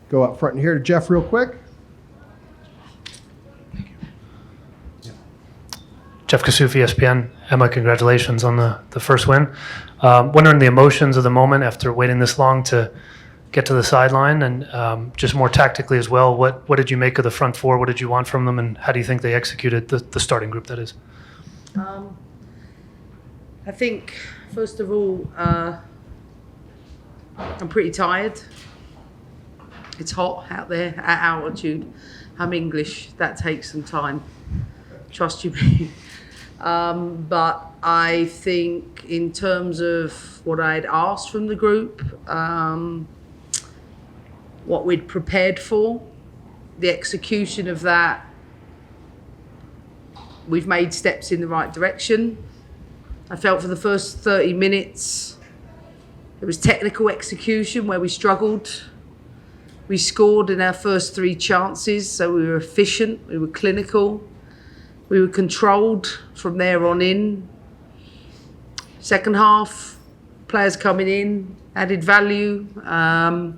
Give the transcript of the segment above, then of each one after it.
Go up front here to Jeff real quick. Jeff Kassouf, ESPN. Emma, congratulations on the first win. Wondering the emotions of the moment after waiting this long to get to the sideline, and just more tactically as well, what did you make of the front four? What did you want from them, and how do you think they executed the starting group, that is? I think, first of all, I'm pretty tired. It's hot out there at altitude. I'm English. That takes some time. Trust you me. But I think in terms of what I'd asked from the group, what we'd prepared for, the execution of that, we've made steps in the right direction. I felt for the first 30 minutes, it was technical execution where we struggled. We scored in our first 3 chances, so we were efficient, we were clinical, we were controlled from there on in. Second half, players coming in, added value, and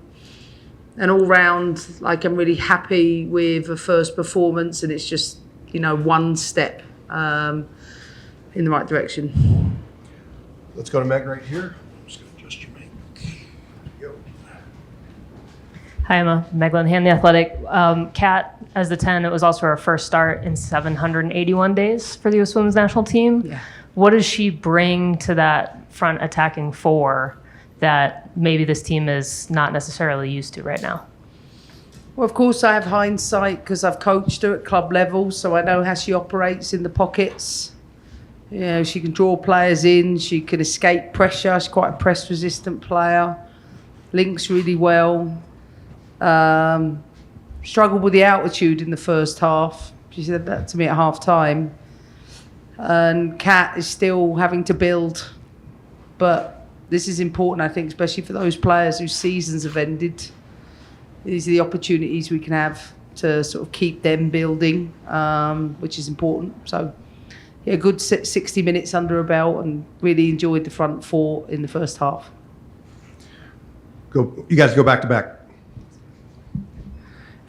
all round, like, I'm really happy with the first performance, and it's just, one step in the right direction. Let's go to Meg right here. Just going to adjust your mic. Go. Hi, Emma. Meg Linehan, The Athletic. Kat, as the 10, it was also her first start in 781 days for the U.S. Women's National Team. Yeah. What does she bring to that front attacking four that maybe this team is not necessarily used to right now? Well, of course, I have hindsight because I've coached her at club level, so I know how she operates in the pockets. She can draw players in, she can escape pressure, she's quite a press-resistant player, links really well. Struggled with the altitude in the first half. She said that to me at half-time. And Kat is still having to build, but this is important, I think, especially for those players whose seasons have ended. These are the opportunities we can have to sort of keep them building, which is important. So, yeah, good 60 minutes under her belt, and really enjoyed the front four in the first half. You guys go back to back.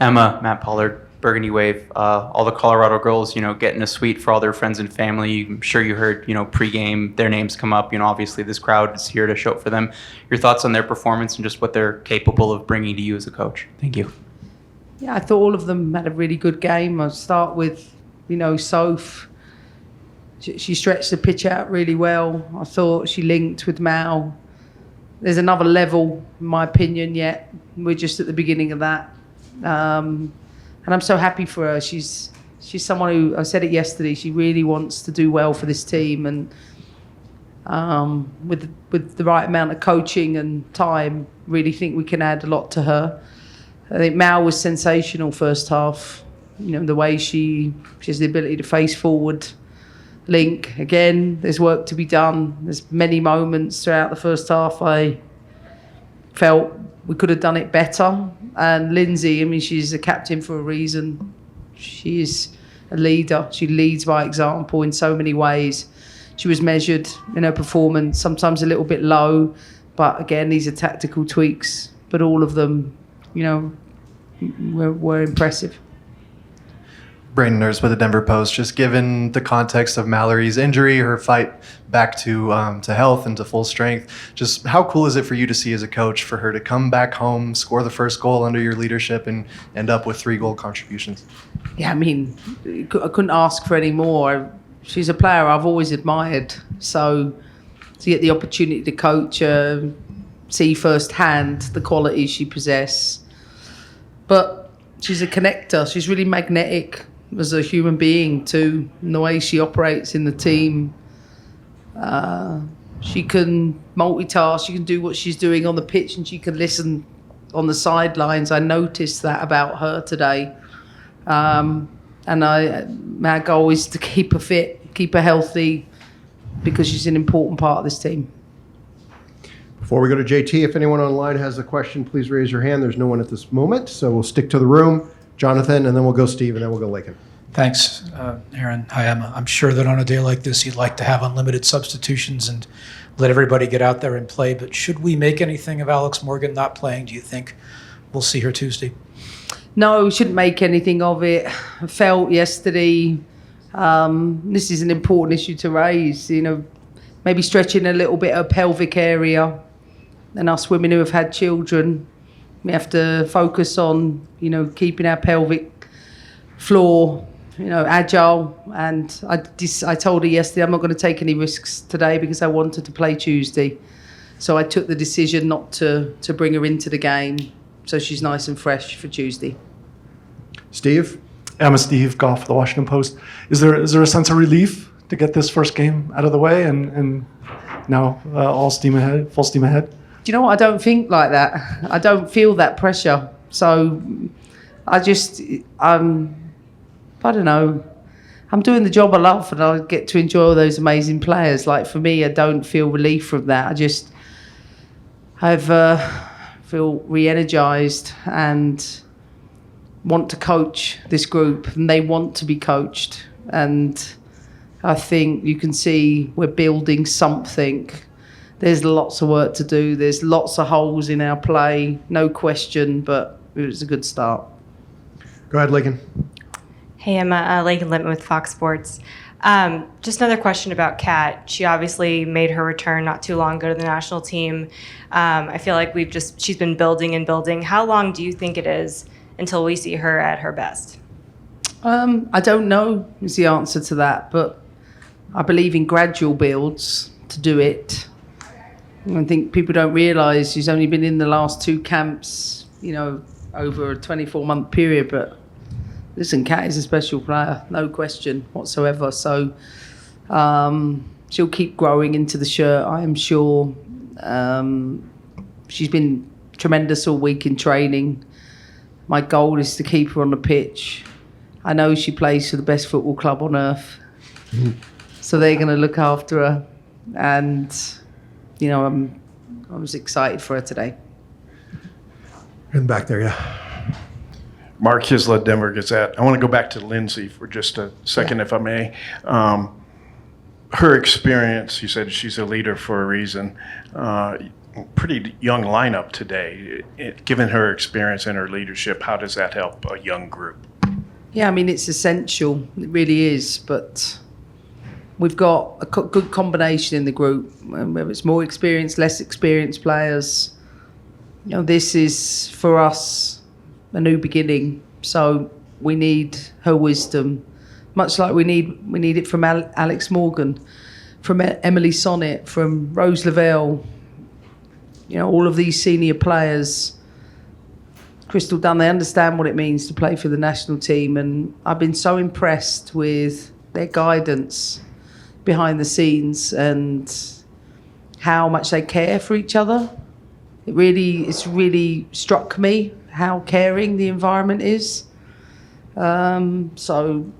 Emma, Matt Pollard, Burgundy Wave, all the Colorado girls, getting a suite for all their friends and family. I'm sure you heard, pregame, their names come up. Obviously this crowd is here to show for them. Your thoughts on their performance and just what they're capable of bringing to you as a coach? Thank you. Yeah, I thought all of them had a really good game. I'll start with, Soph. She stretched the pitch out really well. I thought she linked with Mal. There's another level, in my opinion, yet. We're just at the beginning of that. And I'm so happy for her. She's someone who, I said it yesterday, she really wants to do well for this team, and with the right amount of coaching and time, really think we can add a lot to her. I think Mal was sensational first half. The way she has the ability to face forward, link. Again, there's work to be done. There's many moments throughout the first half I felt we could have done it better. And Lindsay, she's a captain for a reason. She is a leader. She leads by example in so many ways. She was measured in her performance, sometimes a little bit low, but again, these are tactical tweaks. But all of them, were impressive. Brayden Nurse with the Denver Post. Just given the context of Mallory's injury, her fight back to health and to full strength, just how cool is it for you to see as a coach for her to come back home, score the first goal under your leadership, and end up with 3 goal contributions? Yeah, I couldn't ask for any more. She's a player I've always admired. So to get the opportunity to coach her, see firsthand the qualities she possesses. But she's a connector. She's really magnetic as a human being too, in the way she operates in the team. She can multitask, she can do what she's doing on the pitch, and she can listen on the sidelines. I noticed that about her today. And my goal is to keep her fit, keep her healthy, because she's an important part of this team. Before we go to JT, if anyone online has a question, please raise your hand. There's no one at this moment, so we'll stick to the room. Jonathan, and then we'll go Steve, and then we'll go Lakin. Thanks, Aaron. Hi, Emma. I'm sure that on a day like this, you'd like to have unlimited substitutions and let everybody get out there and play, but should we make anything of Alex Morgan not playing, do you think, we'll see her Tuesday? No, we shouldn't make anything of it. I felt yesterday this is an important issue to raise, maybe stretching a little bit of pelvic area, and us women who have had children, we have to focus on, keeping our pelvic floor, agile. And I told her yesterday I'm not going to take any risks today because I wanted to play Tuesday. So I took the decision not to bring her into the game, so she's nice and fresh for Tuesday. Steve? I'm Steve Goff, the Washington Post. Is there a sense of relief to get this first game out of the way and now all steam ahead, full steam ahead? Do you know what? I don't think like that. I don't feel that pressure. So I don't know. I'm doing the job I love and I get to enjoy all those amazing players. Like for me, I don't feel relief from that. I feel re-energized and want to coach this group, and they want to be coached. And I think you can see we're building something. There's lots of work to do. There's lots of holes in our play, no question, but it was a good start. Go ahead, Lakin. Hey, I'm Lakin Lippman with Fox Sports. Just another question about Kat. She obviously made her return not too long ago to the national team. I feel like she's been building and building. How long do you think it is until we see her at her best? I don't know is the answer to that, but I believe in gradual builds to do it. I think people don't realise she's only been in the last 2 camps, over a 24-month period, but listen, Kat is a special player, no question whatsoever. So she'll keep growing into the shirt, I am sure. She's been tremendous all week in training. My goal is to keep her on the pitch. I know she plays for the best football club on earth. So they're going to look after her. And, I was excited for her today. In the back there, yeah. Mark Hislop, Denver Gazette. I want to go back to Lindsay for just a second, if I may. Her experience, you said she's a leader for a reason. Pretty young lineup today. Given her experience and her leadership, how does that help a young group? Yeah, I mean, it's essential. It really is. But we've got a good combination in the group, whether it's more experienced, less experienced players. This is, for us, a new beginning. So we need her wisdom, much like we need it from Alex Morgan, from Emily Sonnet, from Rose Lavelle. All of these senior players, Crystal Dunn, they understand what it means to play for the national team, and I've been so impressed with their guidance behind the scenes and how much they care for each other. It's really struck me how caring the environment is. So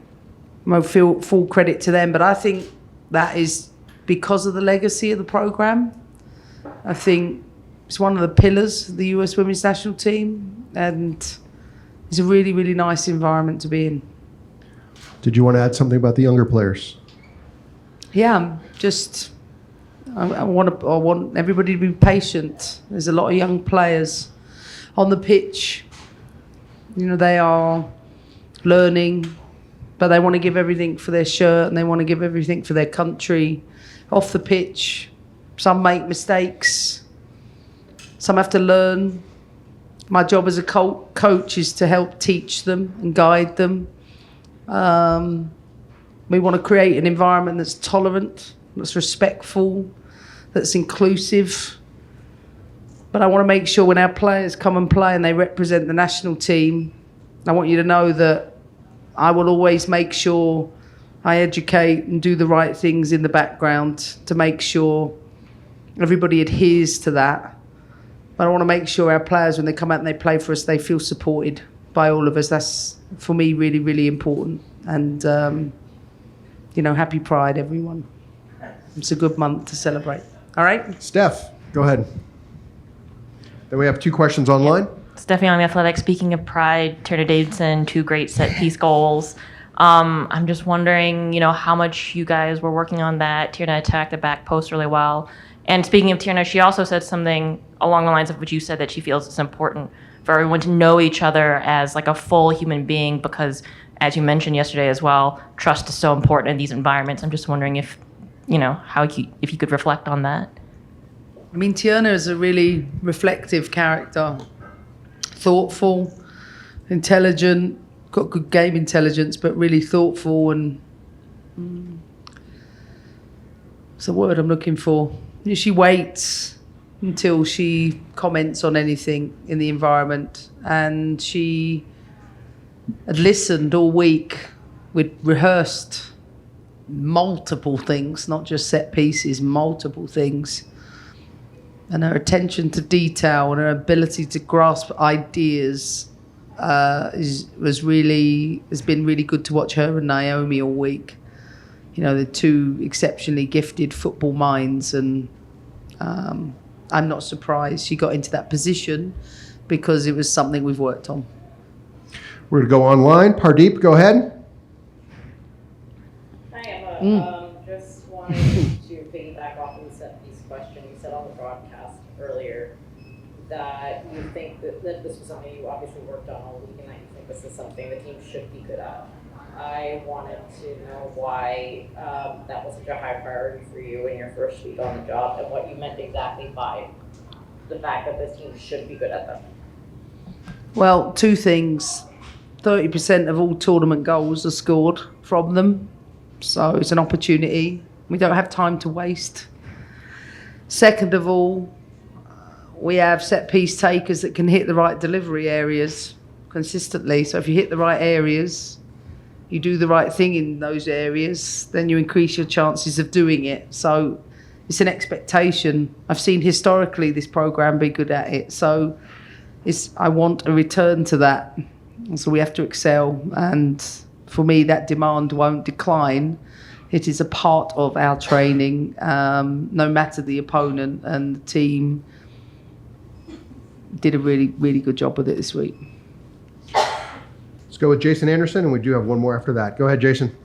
I feel full credit to them, but I think that is because of the legacy of the programme. I think it's one of the pillars of the US Women's National Team, and it's a really, really nice environment to be in. Did you want to add something about the younger players? Yeah, I want everybody to be patient. There's a lot of young players on the pitch. They are learning, but they want to give everything for their shirt and they want to give everything for their country. Off the pitch, some make mistakes. Some have to learn. My job as a coach is to help teach them and guide them. We want to create an environment that's tolerant, that's respectful, that's inclusive. But I want to make sure when our players come and play and they represent the national team, I want you to know that I will always make sure I educate and do the right things in the background to make sure everybody adheres to that. But I want to make sure our players, when they come out and they play for us, they feel supported by all of us. That's, for me, really, really important. And, happy Pride, everyone. It's a good month to celebrate. All right? Steph, go ahead. Then we have 2 questions online. Stephanie on the Athletic. Speaking of Pride, Tierna Davidson, 2 great set-piece goals. I'm just wondering, how much you guys were working on that. Tierna attacked the back post really well. And speaking of Tierna, she also said something along the lines of what you said, that she feels it's important for everyone to know each other as like a full human being, because as you mentioned yesterday as well, trust is so important in these environments. I'm just wondering if, if you could reflect on that. I mean, Tiana is a really reflective character, thoughtful, intelligent, got good game intelligence, but really thoughtful and what's the word I'm looking for? She waits until she comments on anything in the environment, and she had listened all week. We'd rehearsed multiple things, not just set pieces, multiple things. And her attention to detail and her ability to grasp ideas has been really good to watch her and Naomi all week. They're two exceptionally gifted football minds, and I'm not surprised she got into that position because it was something we've worked on. We're going to go online. Pardeep, go ahead. Hi, Emma. Just wanted to piggyback off of the set piece question. You said on the broadcast earlier that you think that this was something you obviously worked on all week and that you think this is something the team should be good at. I wanted to know why that was such a high priority for you in your first week on the job, and what you meant exactly by the fact that this team should be good at them. Well, two things. 30% of all tournament goals are scored from them. So it's an opportunity. We don't have time to waste. Second of all, we have set piece takers that can hit the right delivery areas consistently. So if you hit the right areas, you do the right thing in those areas, then you increase your chances of doing it. So it's an expectation. I've seen historically this program be good at it. So I want a return to that. So we have to excel. And for me, that demand won't decline. It is a part of our training, no matter the opponent, and the team did a really, really good job with it this week. Let's go with Jason Anderson, and we do have one more after that. Go ahead, Jason.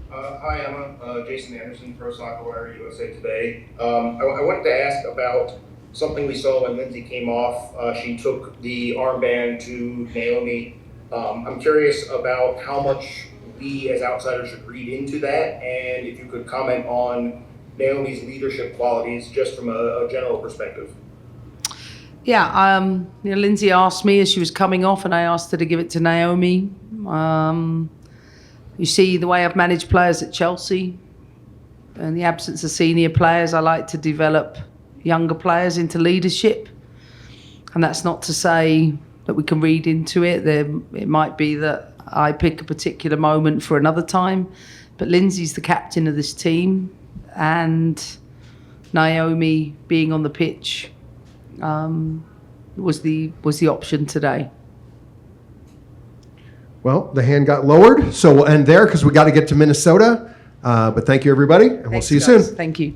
Hi, Emma. Jason Anderson, Pro Soccer Wire, USA Today. I wanted to ask about something we saw when Lindsay came off. She took the armband to Naomi. I'm curious about how much we as outsiders should read into that, and if you could comment on Naomi's leadership qualities just from a general perspective. Yeah, Lindsay asked me as she was coming off, and I asked her to give it to Naomi. You see the way I've managed players at Chelsea. In the absence of senior players, I like to develop younger players into leadership. And that's not to say that we can read into it. It might be that I pick a particular moment for another time. But Lindsay's the captain of this team. And Naomi being on the pitch was the option today. Well, the hand got lowered, so we'll end there because we got to get to Minnesota. But thank you, everybody, and we'll see you soon. Thank you.